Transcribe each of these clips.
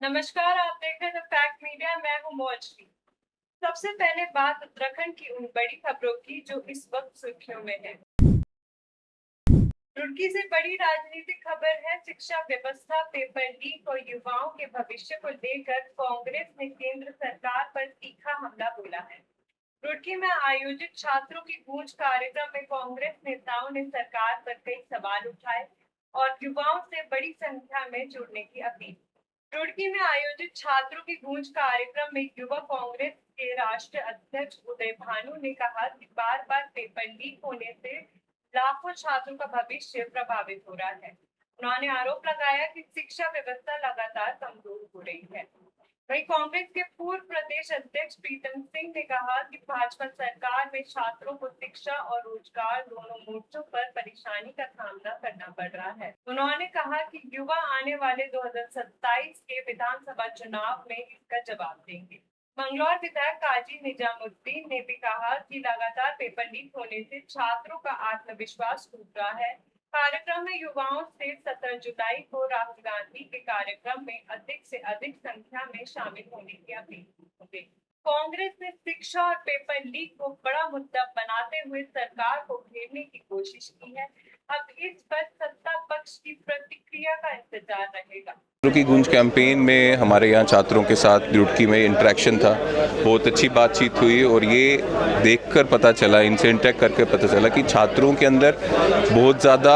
नमस्कार, आप देख रहे हैं द फैक्ट मीडिया। मैं हूं मौजवी। सबसे पहले बात उत्तराखंड की उन बड़ी खबरों की जो इस वक्त सुर्खियों में है। रुड़की से बड़ी राजनीतिक खबर है। शिक्षा व्यवस्था, पेपर लीक और युवाओं के भविष्य को लेकर कांग्रेस ने केंद्र सरकार पर तीखा हमला बोला है। रुड़की में आयोजित छात्रों की गूंज कार्यक्रम में कांग्रेस नेताओं ने सरकार पर कई सवाल उठाए और युवाओं से बड़ी संख्या में जुड़ने की अपील। रुड़की में आयोजित छात्रों की गूंज कार्यक्रम में युवा कांग्रेस के राष्ट्रीय अध्यक्ष उदय भानु ने कहा कि बार बार पेपर लीक होने से लाखों छात्रों का भविष्य प्रभावित हो रहा है। उन्होंने आरोप लगाया कि शिक्षा व्यवस्था लगातार कमजोर हो रही है। वहीं कांग्रेस के पूर्व प्रदेश अध्यक्ष प्रीतम सिंह ने कहा कि भाजपा सरकार में छात्रों को शिक्षा और रोजगार दोनों मोर्चों पर परेशानी का सामना करना पड़ रहा है। उन्होंने कहा कि युवा आने वाले 2027 के विधानसभा चुनाव में इसका जवाब देंगे। मंगलौर विधायक काजी निजामुद्दीन ने भी कहा कि लगातार पेपर लीक होने से छात्रों का आत्मविश्वास टूट रहा है। कार्यक्रम में युवाओं से 17 जुलाई को राहुल गांधी के कार्यक्रम में अधिक से अधिक संख्या में शामिल होने की अपील की। कांग्रेस ने शिक्षा और पेपर लीक को बड़ा मुद्दा बनाते हुए सरकार को घेरने की कोशिश की है। अब इस पर सत्ता पक्ष की प्रतिक्रिया का इंतजार रहेगा। की गूंज कैंपेन में हमारे यहाँ छात्रों के साथ रुड़की में इंटरेक्शन था। बहुत अच्छी बातचीत हुई और ये देखकर पता चला, इनसे इंटरेक्ट करके पता चला कि छात्रों के अंदर बहुत ज़्यादा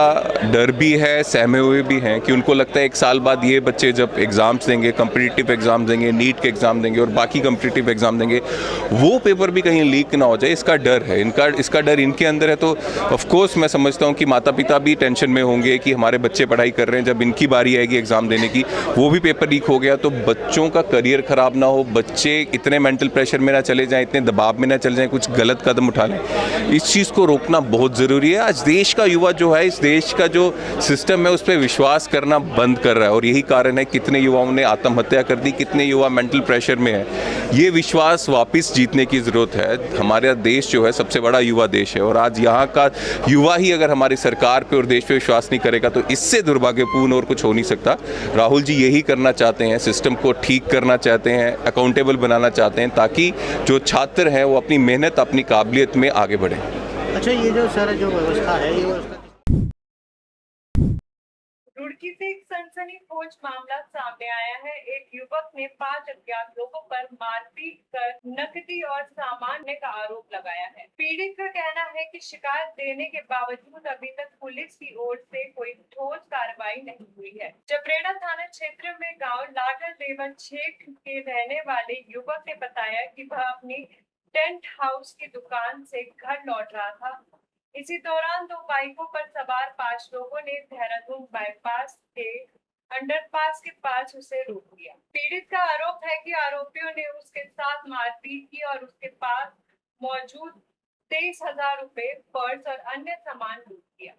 डर भी है, सहमे हुए भी हैं कि उनको लगता है एक साल बाद ये बच्चे जब एग्ज़ाम्स देंगे, कम्पिटिटिव एग्ज़ाम देंगे, नीट के एग्ज़ाम देंगे और बाकी कम्पिटिटिव एग्ज़ाम देंगे, वो पेपर भी कहीं लीक ना हो जाए, इसका डर है। इसका डर इनके अंदर है। तो ऑफकोर्स मैं समझता हूँ कि माता पिता भी टेंशन में होंगे कि हमारे बच्चे पढ़ाई कर रहे हैं, जब इनकी बारी आएगी एग्ज़ाम देने की वो भी पेपर लीक हो गया तो बच्चों का करियर खराब ना हो, बच्चे इतने मेंटल प्रेशर में ना चले जाएं, इतने दबाव में ना चले जाएं, कुछ गलत कदम उठा लें। इस चीज़ को रोकना बहुत ज़रूरी है। आज देश का युवा जो है, इस देश का जो सिस्टम है उस पर विश्वास करना बंद कर रहा है और यही कारण है कितने युवाओं ने आत्महत्या कर दी, कितने युवा मेंटल प्रेशर में है। ये विश्वास वापस जीतने की ज़रूरत है। हमारा देश जो है सबसे बड़ा युवा देश है और आज यहाँ का युवा ही अगर हमारी सरकार पे और देश पे विश्वास नहीं करेगा तो इससे दुर्भाग्यपूर्ण और कुछ हो नहीं सकता। राहुल जी यही करना चाहते हैं, सिस्टम को ठीक करना चाहते हैं, अकाउंटेबल बनाना चाहते हैं ताकि जो छात्र हैं वो अपनी मेहनत, अपनी काबिलियत में आगे बढ़ें। अच्छा, ये जो सारा जो व्यवस्था है, ये व्यवस्था रुड़की से एक सनसनीखेज मामला सामने आया है। एक युवक ने 5 अज्ञात लोगों पर मारपीट कर नकदी और सामान का आरोप लगाया है। पीड़ित का कहना है कि शिकायत देने के बावजूद अभी तक पुलिस की ओर से कोई ठोस कार्रवाई नहीं हुई है। जबरेड़ा थाना क्षेत्र में गांव लाडल देवर छेक के रहने वाले युवक ने बताया कि वह अपनी टेंट हाउस की दुकान से घर लौट रहा था। इसी दौरान 2 बाइकों पर सवार 5 लोगों ने देहरादून बाईपास के अंडरपास के पास उसे रोक लिया। पीड़ित का आरोप है कि आरोपियों ने उसके साथ मारपीट की और उसके पास मौजूद 23,000 रुपए, पर्स और अन्य सामान लूट किया।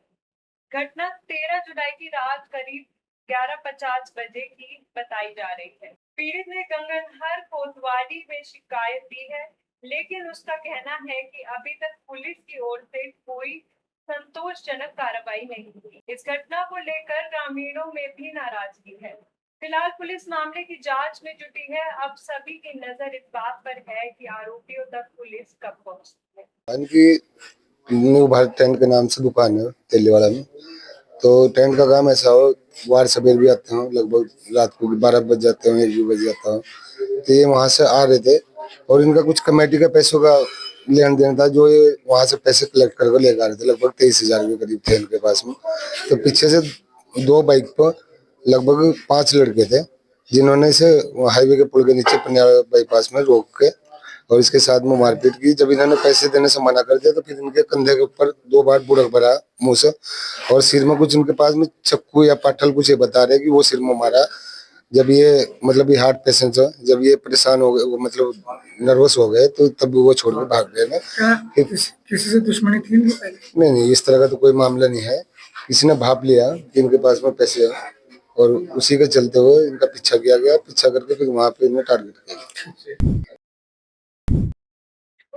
घटना 13 जुलाई की रात करीब 11:50 बजे की बताई जा रही है। पीड़ित ने गंगनहर कोतवाली में शिकायत दी है, लेकिन उसका कहना है कि अभी तक पुलिस की ओर से कोई संतोषजनक कार्रवाई नहीं हुई। इस घटना को लेकर ग्रामीणों में भी नाराजगी है। फिलहाल पुलिस मामले की जांच में जुटी है। अब सभी की नजर इस बात पर है कि आरोपियों तक पुलिस कब पहुंचती है। इनकी न्यू भारत टेंट के नाम से दुकान है तेलीवाड़ा में। तो टेंट का काम ऐसा हो, वार सवेर भी आते हैं, लगभग रात को 12 बज जाते हैं, 1 भी बज जाता हूँ। तो ये वहाँ से आ रहे थे और इनका कुछ कमेटी का पैसों का लेन देन था, जो ये वहाँ से पैसे कलेक्ट करके लेकर आ रहे थे। लगभग 23,000 के करीब थे इनके पास में। तो पीछे से 2 बाइक पर लगभग 5 लड़के थे, जिन्होंने इसे हाईवे के पुल के नीचे पनियारा बाईपास में रोक के और इसके साथ में मारपीट की। जब इन्होंने पैसे देने से मना कर दिया तो फिर इनके कंधे के ऊपर 2 बार बुड़क भरा मुंह से और सिर में कुछ, इनके पास में चक्कू या पाठल कुछ ये बता रहे कि वो सिर में मारा। जब ये मतलब ये हार्ट पेशेंट है, जब ये परेशान हो गए, वो मतलब नर्वस हो गए, तो तब वो छोड़ के भाग गए ना। किसी से दुश्मनी थी इनकी पहले? नहीं, इस तरह का तो कोई मामला नहीं है। किसी ने भाप लिया कि इनके पास में पैसे है और उसी के चलते हुए इनका पीछा किया गया। पीछा करके फिर वहां पे इन्हें टारगेट किया।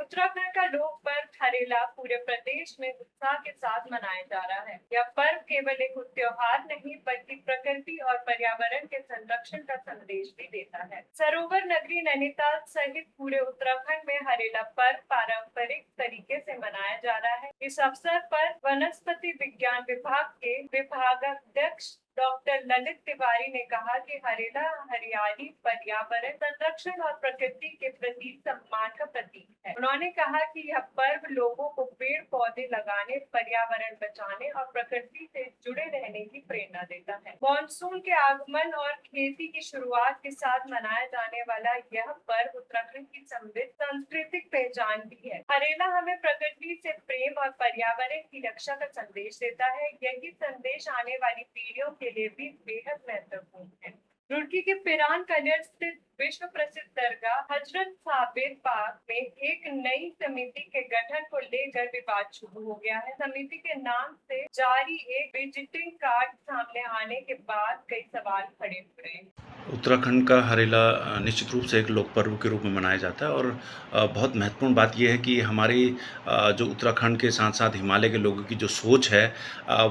उत्तराखंड का लोक पर्व हरेला पूरे प्रदेश में उत्साह के साथ मनाया जा रहा है। यह पर्व केवल एक त्योहार नहीं बल्कि प्रकृति और पर्यावरण के संरक्षण का संदेश भी देता है। सरोवर नगरी नैनीताल सहित पूरे उत्तराखंड में हरेला पर्व पारंपरिक तरीके से मनाया जा रहा है। इस अवसर पर वनस्पति विज्ञान विभाग के विभागाध्यक्ष डॉक्टर ललित तिवारी ने कहा कि हरेला हरियाली, पर्यावरण संरक्षण और प्रकृति के प्रति सम्मान का प्रतीक है। उन्होंने कहा कि यह पर्व लोगों को पेड़ पौधे लगाने, पर्यावरण बचाने और प्रकृति से जुड़े रहने की प्रेरणा देता है। मॉनसून के आगमन और खेती की शुरुआत के साथ मनाया जाने वाला यह पर्व उत्तराखंड की समृद्ध सांस्कृतिक पहचान भी है। हरेला हमें प्रकृति से प्रेम और पर्यावरण की रक्षा का संदेश देता है। यही संदेश आने वाली पीढ़ियों के लिए भी बेहद महत्वपूर्ण है। रुड़की के पिरान कलियर स्थित विश्व प्रसिद्ध दरगाह हजरत साबिर पाक में एक नई समिति के गठन को लेकर विवाद शुरू हो गया है। समिति के नाम से जारी एक विजिटिंग कार्ड सामने आने के बाद कई सवाल खड़े हुए हैं। उत्तराखंड का हरेला निश्चित रूप से एक लोक पर्व के रूप में मनाया जाता है और बहुत महत्वपूर्ण बात यह है कि हमारी जो उत्तराखंड के साथ साथ हिमालय के लोगों की जो सोच है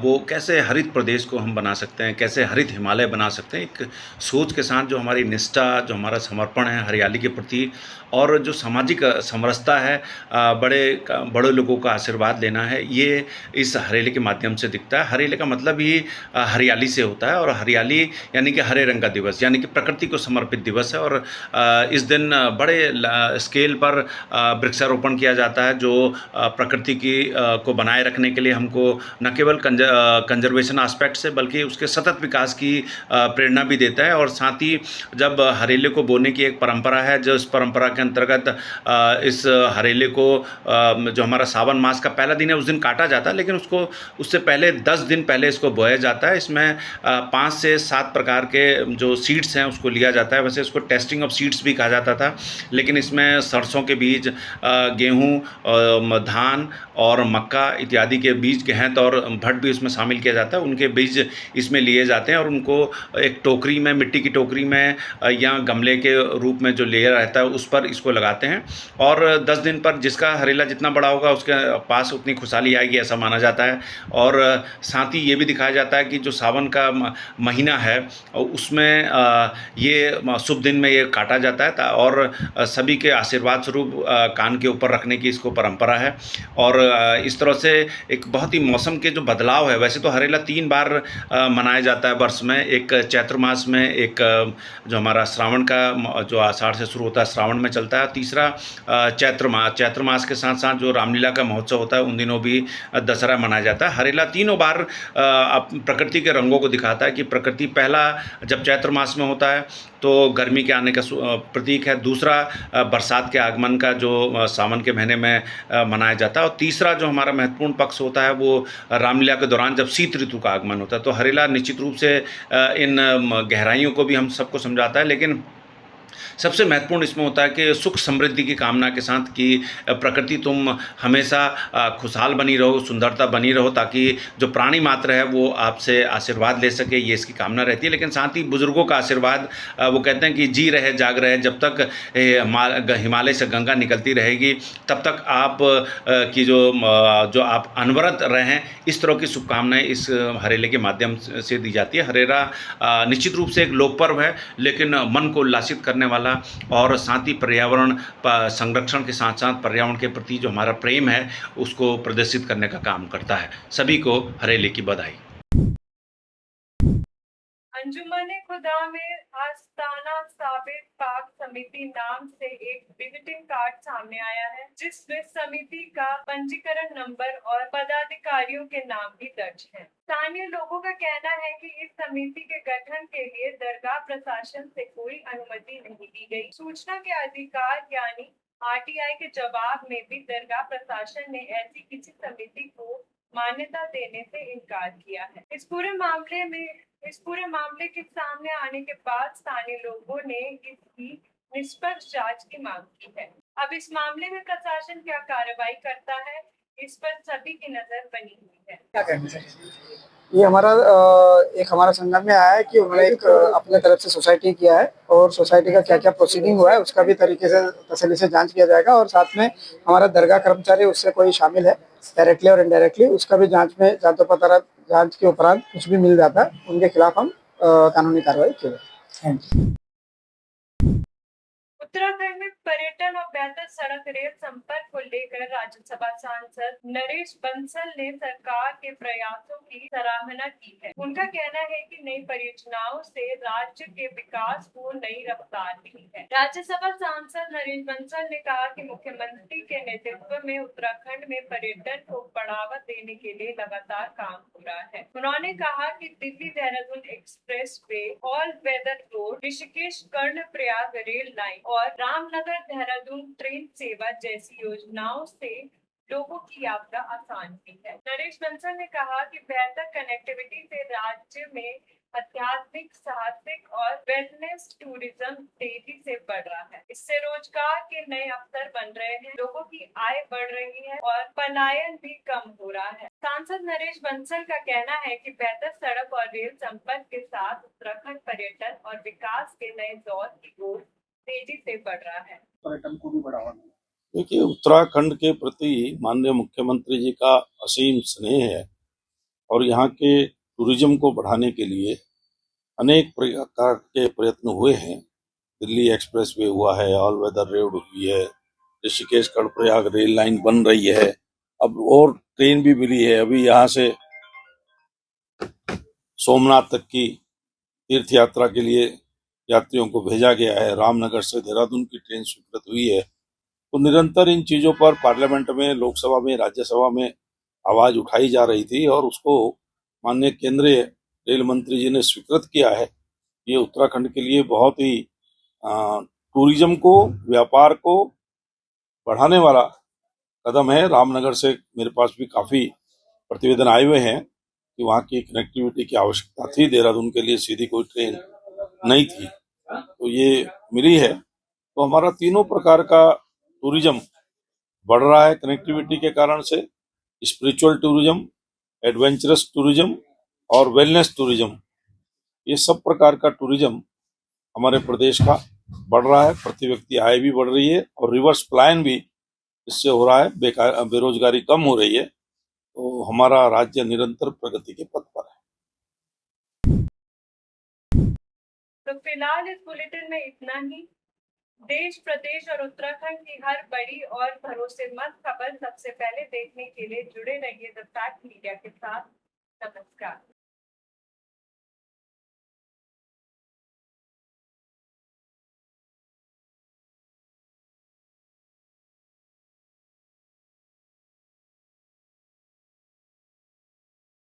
वो कैसे हरित प्रदेश को हम बना सकते हैं, कैसे हरित हिमालय बना सकते हैं। एक सोच के साथ जो हमारी निष्ठा, जो हमारा समर्पण है हरियाली के प्रति और जो सामाजिक समरसता है, बड़े लोगों का आशीर्वाद लेना है, ये इस हरेले के माध्यम से दिखता है। हरेले का मतलब ही हरियाली से होता है और हरियाली यानी कि हरे रंग का दिवस, यानी कि प्रकृति को समर्पित दिवस है। और इस दिन बड़े स्केल पर वृक्षारोपण किया जाता है जो प्रकृति को बनाए रखने के लिए हमको न केवल कंजर्वेशन एस्पेक्ट से बल्कि उसके सतत विकास की प्रेरणा भी देता है। और साथ ही जब हरेले को बोने की एक परंपरा है, जो इस परंपरा के अंतर्गत इस हरेले को जो हमारा सावन मास का पहला दिन है उस दिन काटा जाता है, लेकिन उससे पहले 10 दिन पहले इसको बोया जाता है। इसमें 5 से 7 प्रकार के जो सीड्स हैं उसको लिया जाता है। वैसे इसको टेस्टिंग ऑफ सीड्स भी कहा जाता था, लेकिन इसमें सरसों के बीज, गेहूँ, धान और मक्का इत्यादि के बीज, गेहूँ और भट भी उसमें शामिल किया जाता है। उनके बीज इसमें लिए जाते हैं और उनको एक टोकरी में, मिट्टी की टोकरी में या गमले के रूप में जो लेयर रहता है उस पर इसको लगाते हैं। और 10 दिन पर जिसका हरेला जितना बड़ा होगा उसके पास उतनी खुशहाली आएगी, ऐसा माना जाता है। और साथ ही ये भी दिखाया जाता है कि जो सावन का महीना है उसमें ये शुभ दिन में ये काटा जाता है और सभी के आशीर्वाद स्वरूप कान के ऊपर रखने की इसको परंपरा है। और इस तरह से एक बहुत ही मौसम के जो बदलाव है, वैसे तो हरेला 3 बार मनाया जाता है वर्ष में, एक चैत्र मास में, एक जो हमारा श्रावण का जो आषाढ़ से शुरू होता है श्रावण में चलता है, तीसरा चैत्र मास के साथ साथ जो रामलीला का महोत्सव होता है उन दिनों भी दशहरा मनाया जाता है। हरेला तीनों बार प्रकृति के रंगों को दिखाता है कि प्रकृति पहला जब चैत्र मास में होता है तो गर्मी के आने का प्रतीक है, दूसरा बरसात के आगमन का जो सावन के महीने में मनाया जाता है, और तीसरा जो हमारा महत्वपूर्ण पक्ष होता है वो रामलीला के दौरान जब शीत ऋतु का आगमन होता है। तो हरेला निश्चित रूप से इन गहराइयों को भी हम सबको समझाता है, लेकिन सबसे महत्वपूर्ण इसमें होता है कि सुख समृद्धि की कामना के साथ कि प्रकृति तुम हमेशा खुशहाल बनी रहो, सुंदरता बनी रहो, ताकि जो प्राणी मात्र है वो आपसे आशीर्वाद ले सके, ये इसकी कामना रहती है। लेकिन साथ ही बुजुर्गों का आशीर्वाद, वो कहते हैं कि जी रहे जाग रहे, जब तक हिमालय से गंगा निकलती रहेगी तब तक आप की जो आप अनवरत रहें, इस तरह की शुभकामनाएं इस हरेले के माध्यम से दी जाती है। हरेला निश्चित रूप से एक लोक पर्व है, लेकिन मन को उल्लासित करने वाला और साथ ही पर्यावरण संरक्षण के साथ साथ पर्यावरण के प्रति जो हमारा प्रेम है उसको प्रदर्शित करने का काम करता है। सभी को हरेले की बधाई। अंजुमने खुदा में आस्ताना साबिर पाक समिति नाम से एक विजिटिंग कार्ड सामने आया है, जिसमें समिति का पंजीकरण नंबर और पदाधिकारियों के नाम भी दर्ज हैं। स्थानीय लोगों का कहना है कि इस समिति के गठन के लिए दरगाह प्रशासन से कोई अनुमति नहीं दी गई। सूचना के अधिकार यानी RTI के जवाब में भी दरगाह प्रशासन ने ऐसी किसी समिति को मान्यता देने से इनकार किया है। इस पूरे मामले के सामने आने के बाद स्थानीय लोगों ने इसकी निष्पक्ष जांच की मांग की है। अब इस मामले में प्रशासन क्या कार्रवाई करता है, इस पर सभी की नजर बनी हुई है। क्या कहना चाहिए? ये हमारा एक हमारा संगठन में आया है कि उन्होंने एक अपने तरफ से सोसाइटी किया है और सोसाइटी का क्या क्या प्रोसीडिंग हुआ है उसका भी तरीके से तसल्ली से जांच किया जाएगा और साथ में हमारा दरगाह कर्मचारी उससे कोई शामिल है डायरेक्टली और इनडायरेक्टली उसका भी जांच में जांच के उपरांत कुछ भी मिल जाता है उनके खिलाफ हम कानूनी कार्रवाई करेंगे। उत्तराखंड में पर्यटन और बेहतर सड़क रेल संपर्क को लेकर राज्यसभा सांसद नरेश बंसल ने सरकार के प्रयासों की सराहना की है। उनका कहना है कि नई परियोजनाओं से राज्य के विकास को नई रफ्तार मिली है। राज्यसभा सांसद नरेश बंसल ने कहा कि मुख्यमंत्री के नेतृत्व में उत्तराखंड में पर्यटन को बढ़ावा देने के लिए लगातार काम हो रहा है। उन्होंने कहा कि Delhi Dehradun expressway, all weather road, Rishikesh Karnaprayag rail line और रामनगर देहरादून ट्रेन सेवा जैसी योजनाओं से लोगों की यात्रा आसान हुई है। नरेश बंसल ने कहा कि बेहतर कनेक्टिविटी से राज्य में आध्यात्मिक, साहसिक और वेलनेस टूरिज्म तेजी से बढ़ रहा है। इससे रोजगार के नए अवसर बन रहे हैं, लोगों की आय बढ़ रही है और पलायन भी कम हो रहा है। सांसद नरेश बंसल का कहना है कि बेहतर सड़क और रेल संपर्क के साथ उत्तराखंड पर्यटन और विकास के नए दौर की ओर तेजी से बढ़ रहा है। पर्यटन को भी बढ़ावा देखिए, उत्तराखंड के प्रति माननीय मुख्यमंत्री जी का असीम स्नेह है और यहाँ के टूरिज्म को बढ़ाने के लिए अनेक प्रकार के प्रयत्न हुए हैं। दिल्ली एक्सप्रेस वे हुआ है, ऑल वेदर रोड हुई है, ऋषिकेश कर्णप्रयाग रेल लाइन बन रही है, अब और ट्रेन भी मिली है। अभी यहाँ से सोमनाथ तक की तीर्थ यात्रा के लिए यात्रियों को भेजा गया है। रामनगर से देहरादून की ट्रेन स्वीकृत हुई है। तो निरंतर इन चीजों पर पार्लियामेंट में, लोकसभा में, राज्यसभा में आवाज उठाई जा रही थी और उसको माननीय केंद्रीय रेल मंत्री जी ने स्वीकृत किया है। ये उत्तराखंड के लिए बहुत ही टूरिज्म को, व्यापार को बढ़ाने वाला कदम है। रामनगर से मेरे पास भी काफी प्रतिवेदन आए हुए हैं कि वहाँ की कनेक्टिविटी की आवश्यकता थी, देहरादून के लिए सीधी कोई ट्रेन नहीं थी, तो ये मिली है। तो हमारा तीनों प्रकार का टूरिज्म बढ़ रहा है कनेक्टिविटी के कारण से। स्पिरिचुअल टूरिज्म, एडवेंचरस टूरिज्म और वेलनेस टूरिज्म, ये सब प्रकार का टूरिज्म हमारे प्रदेश का बढ़ रहा है। प्रति व्यक्ति आय भी बढ़ रही है और रिवर्स पलायन भी इससे हो रहा है, बेरोजगारी कम हो रही है। तो हमारा राज्य निरंतर प्रगति के पथ पर है। तो फिलहाल इस बुलेटिन में इतना ही। देश, प्रदेश और उत्तराखंड की हर बड़ी और भरोसेमंद खबर सबसे पहले देखने के लिए जुड़े रहिए द फैक्ट मीडिया के साथ। नमस्कार।